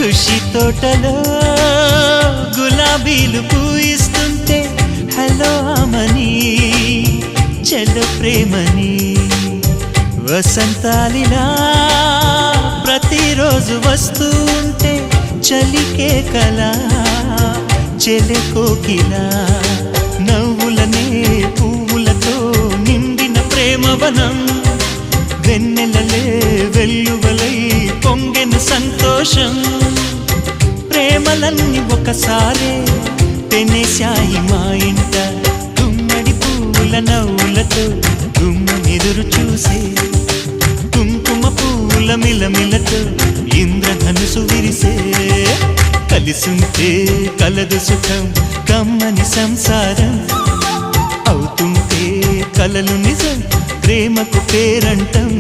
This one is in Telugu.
ఖుషి తోటలో గులాబీలు పూయిస్తుంటే హలో అమని చెల్లు ప్రేమని వసంతాలిలా ప్రతిరోజు వస్తూ ఉంటే చలికే కలా చెలె కోకిలా నవ్వులనే పువ్వులతో నిండిన ప్రేమవనం వెన్నెలలే వెల్లువలై పొంగెను సంతోషం ప్రేమలన్నీ ఒకసారే పెనేశాయి మా ఇంట గుమ్మడి పువ్వుల నవ్వులతో గుమ్మనెదురు చూసే కుంకుమ పువ్వుల మిలమిలతో ఇంద్రధనుసు విరిసే కలిసుంటే కలదు సుఖం కమ్మని సంసారం అవుతుంటే కలలు నిజం ప్రేమకు పేరంటం